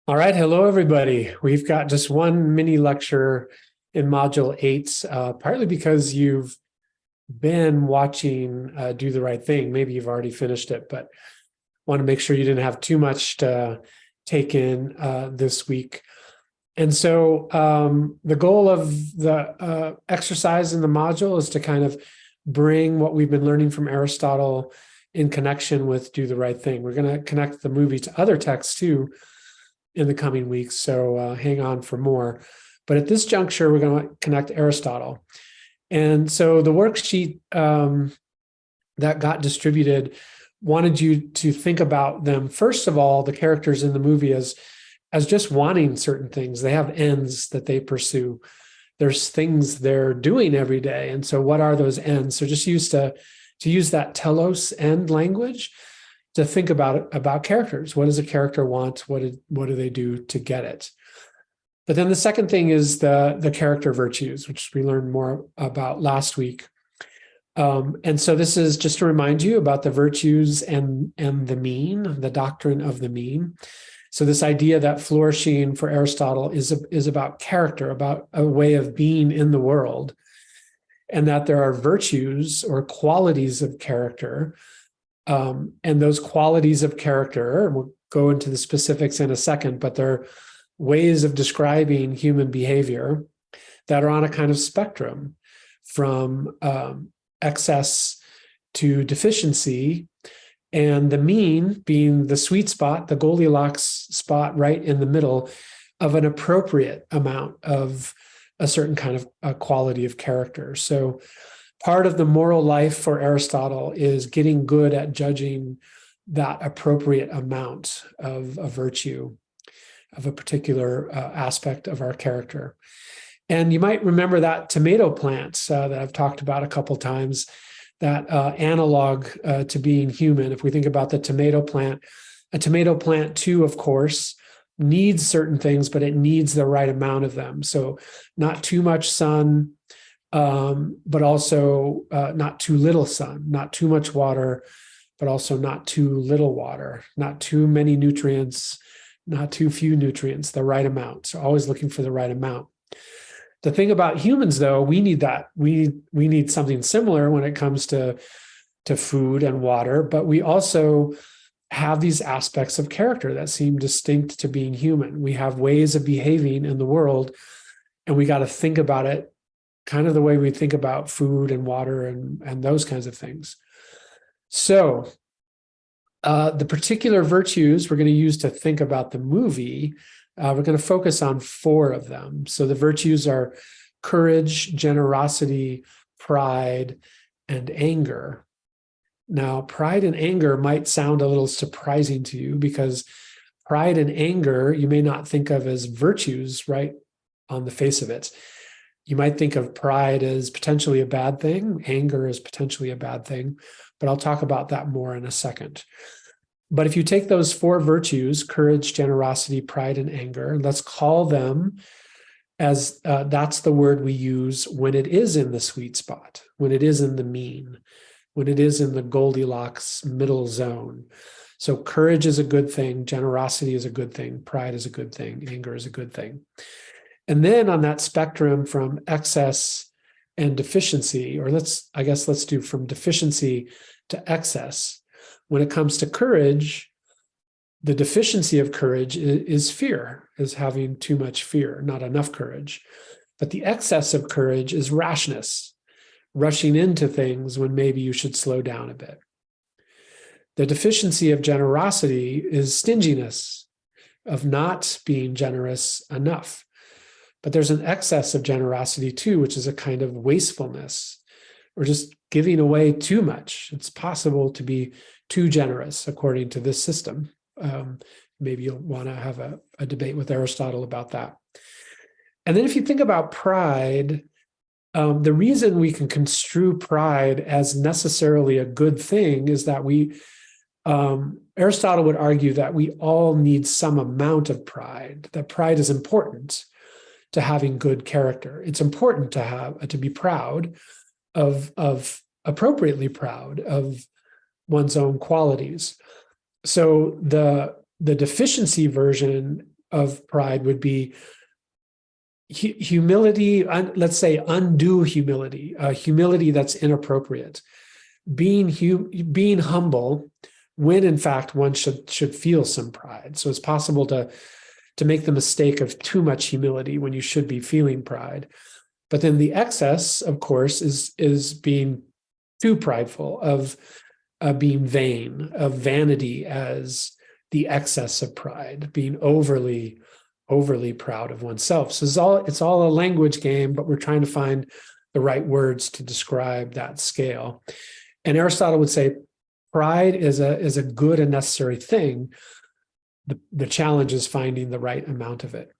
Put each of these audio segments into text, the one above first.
All right, hello everybody. We've got just one mini lecture in Module 8, partly because you've been watching Do the Right Thing. Maybe you've already finished it, but want to make sure you didn't have too much to take in this week. And so the goal of the exercise in the module is to kind of bring what we've been learning from Aristotle in connection with Do the Right Thing. We're going to connect the movie to other texts too in the coming weeks, so hang on for more. But at this juncture, we're going to connect Aristotle. And so the worksheet that got distributed wanted you to think about them, first of all, the characters in the movie as just wanting certain things. They have ends that they pursue. There's things they're doing every day. And so what are those ends? So just use to use that telos end language to think about characters. What does a character want? What do they do to get it? But then the second thing is the character virtues, which we learned more about last week. And so this is just to remind you about the virtues and the mean, the doctrine of the mean. So this idea that flourishing for Aristotle is about character, about a way of being in the world, and that there are virtues or qualities of character. And those qualities of character, we'll go into the specifics in a second, but they're ways of describing human behavior that are on a kind of spectrum from excess to deficiency, and the mean being the sweet spot, the Goldilocks spot right in the middle of an appropriate amount of a certain kind of a quality of character. So part of the moral life for Aristotle is getting good at judging that appropriate amount of a virtue, of a particular aspect of our character. And you might remember that tomato plant that I've talked about a couple times, that analog to being human. If we think about the tomato plant, a tomato plant too, of course, needs certain things, but it needs the right amount of them. So not too much sun, but also not too little sun, not too much water, but also not too little water, not too many nutrients, not too few nutrients, the right amount. So always looking for the right amount. The thing about humans, though, we need that. We need something similar when it comes to food and water, but we also have these aspects of character that seem distinct to being human. We have ways of behaving in the world, and we got to think about it kind of the way we think about food and water and those kinds of things. So the particular virtues we're going to use to think about the movie, we're going to focus on 4 of them. So the virtues are courage, generosity, pride, and anger. Now, pride and anger might sound a little surprising to you because pride and anger you may not think of as virtues right on the face of it. You might think of pride as potentially a bad thing, anger as potentially a bad thing, but I'll talk about that more in a second. But if you take those 4 virtues, courage, generosity, pride, and anger, let's call them as that's the word we use when it is in the sweet spot, when it is in the mean, when it is in the Goldilocks middle zone. So courage is a good thing, generosity is a good thing, pride is a good thing, anger is a good thing. And then on that spectrum from excess and deficiency, or let's do from deficiency to excess. When it comes to courage, the deficiency of courage is fear, is having too much fear, not enough courage. But the excess of courage is rashness, rushing into things when maybe you should slow down a bit. The deficiency of generosity is stinginess, of not being generous enough. But there's an excess of generosity too, which is a kind of wastefulness, or just giving away too much. It's possible to be too generous according to this system. Maybe you'll want to have a debate with Aristotle about that. And then if you think about pride, the reason we can construe pride as necessarily a good thing is that Aristotle would argue that we all need some amount of pride, that pride is important to having good character. It's important to be proud of appropriately proud of one's own qualities. So the deficiency version of pride would be humility, let's say undue humility, humility that's inappropriate, being humble when in fact one should feel some pride. So it's possible to make the mistake of too much humility when you should be feeling pride. But then the excess, of course, is being too prideful, of being vain, of vanity as the excess of pride, being overly proud of oneself. So it's all a language game, but we're trying to find the right words to describe that scale. And Aristotle would say pride is a good and necessary thing. The challenge is finding the right amount of it.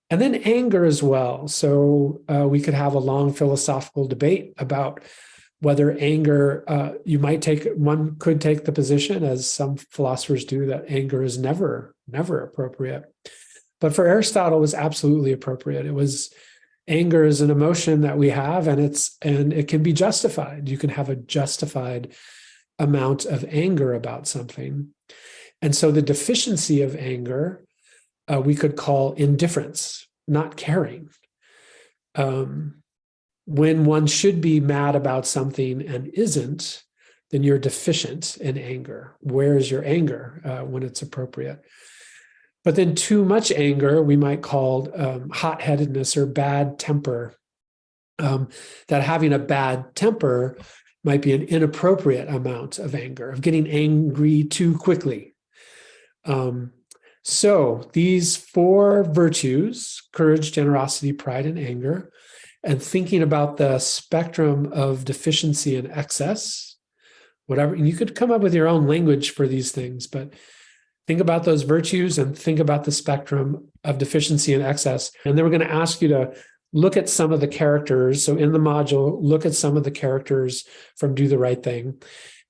And then anger as well. So we could have a long philosophical debate about whether anger, one could take the position, as some philosophers do, that anger is never appropriate. But for Aristotle, it was absolutely appropriate. Anger is an emotion that we have, and it can be justified. You can have a justified amount of anger about something. And so the deficiency of anger, we could call indifference, not caring. When one should be mad about something and isn't, then you're deficient in anger. Where is your anger when it's appropriate? But then too much anger, we might call hot-headedness or bad temper. That having a bad temper might be an inappropriate amount of anger, of getting angry too quickly. So these four virtues, courage, generosity, pride, and anger, and thinking about the spectrum of deficiency and excess, whatever, and you could come up with your own language for these things, but think about those virtues and think about the spectrum of deficiency and excess. And then we're going to ask you to look at some of the characters. So in the module, look at some of the characters from Do the Right Thing,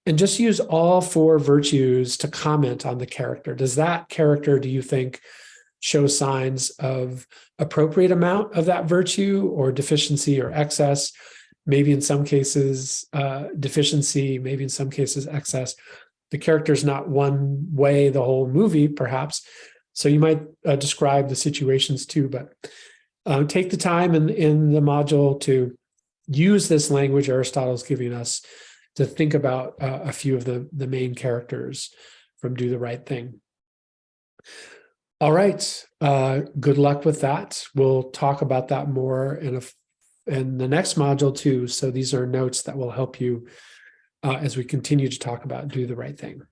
and just use all four virtues to comment on the character. Does that character, do you think, show signs of appropriate amount of that virtue, or deficiency or excess? Maybe in some cases, deficiency, maybe in some cases, excess. The character's not one way the whole movie, perhaps. So you might describe the situations too, but take the time in the module to use this language Aristotle's giving us to think about a few of the main characters from Do the Right Thing. All right. Good luck with that. We'll talk about that more in the next module too. So these are notes that will help you as we continue to talk about Do the Right Thing.